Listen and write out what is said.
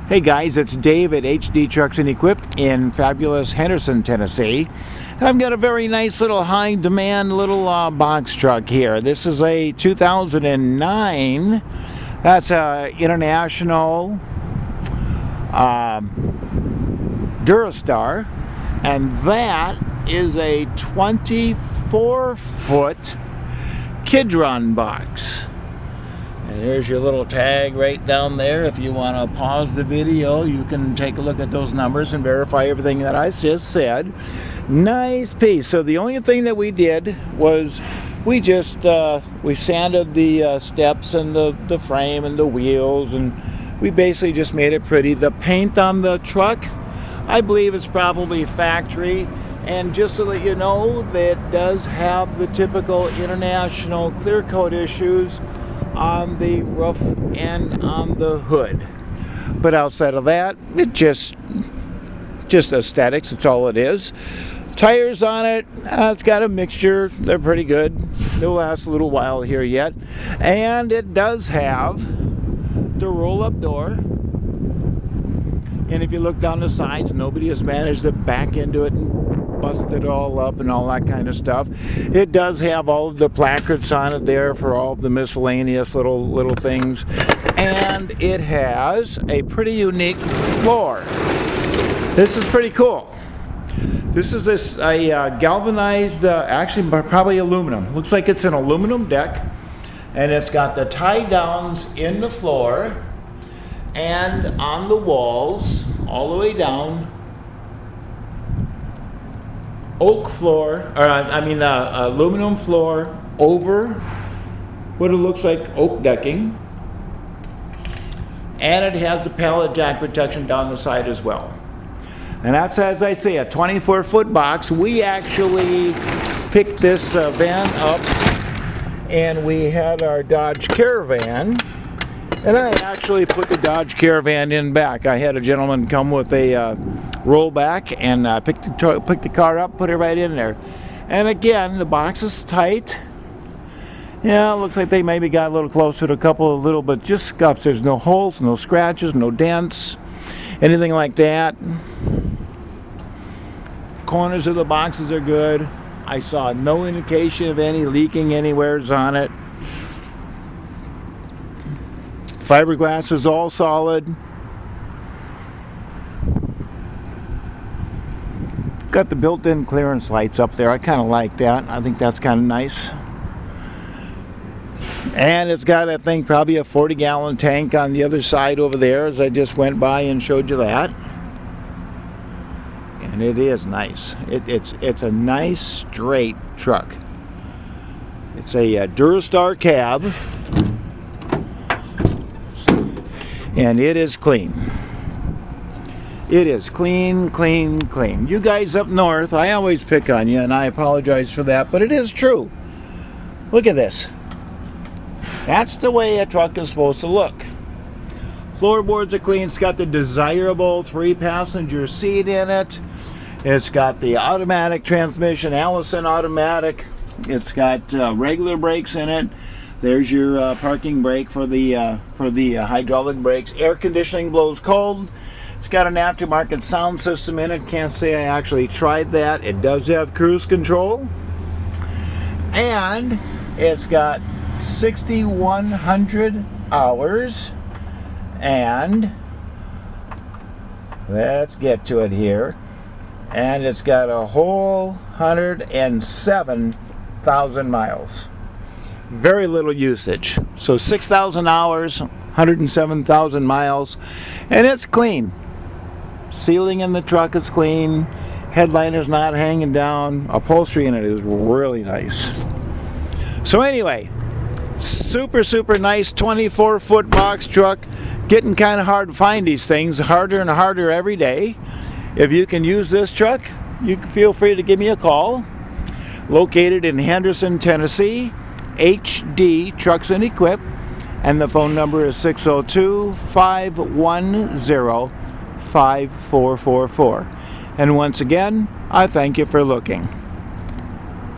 Hey guys, it's Dave at HD Trucks and Equip in fabulous Henderson, Tennessee. And I've got a very nice little high demand little box truck here. This is a 2009. That's a International Durastar. And that is a 24-foot Kidron box. And here's your little tag right down there. If you want to pause the video, you can take a look at those numbers and verify everything that I just said. Nice piece. So the only thing that we did was we sanded the steps and the frame and the wheels, and we basically just made it pretty. The paint on the truck, I believe it's probably factory. And just so that you know, that it does have the typical international clear coat issues on the roof and on the hood. But outside of that, it just aesthetics, that's all it is. Tires on it, it's got a mixture, they're pretty good. They'll last a little while here yet. And it does have the roll-up door. And if you look down the sides, nobody has managed to back into it and bust it all up and all that kind of stuff. It does have all of the placards on it there for all of the miscellaneous little things. And it has a pretty unique floor. This is pretty cool. This is a galvanized, actually probably aluminum. Looks like it's an aluminum deck. And it's got the tie downs in the floor and on the walls all the way down. Oak floor, or aluminum floor over what it looks like oak decking. And it has the pallet jack protection down the side as well. And that's, as I say, a 24-foot box. We actually picked this van up and we had our Dodge Caravan. And I actually put the Dodge Caravan in back. I had a gentleman come with a rollback and pick the car up, put it right in there. And again, the box is tight. Yeah, it looks like they maybe got a little closer to a couple of little, but just scuffs. There's no holes, no scratches, no dents, anything like that. Corners of the boxes are good. I saw no indication of any leaking anywheres on it. Fiberglass is all solid. Got the built-in clearance lights up there. I kind of like that. I think that's kind of nice. And it's got, I think, probably a 40-gallon tank on the other side over there, as I just went by and showed you that. And it is nice. It's a nice straight truck. It's a Durastar cab. And it is clean. It is clean, clean, clean. You guys up north, I always pick on you, and I apologize for that, but it is true. Look at this. That's the way a truck is supposed to look. Floorboards are clean. It's got the desirable 3-passenger seat in it. It's got the automatic transmission, Allison automatic. It's got regular brakes in it. There's your parking brake for the hydraulic brakes. Air conditioning blows cold. It's got an aftermarket sound system in it. Can't say I actually tried that. It does have cruise control. And it's got 6,100 hours. And let's get to it here. And it's got a whole 107,000 miles. Very little usage. So 6,000 hours, 107,000 miles, and it's clean. Ceiling in the truck is clean. Headliner's not hanging down. Upholstery in it is really nice. So anyway, super nice 24-foot box truck. Getting kind of hard to find these things, harder and harder every day. If you can use this truck, you can feel free to give me a call. Located in Henderson, Tennessee. HD Trucks and Equip, and the phone number is 602-510-5444. And once again, I thank you for looking.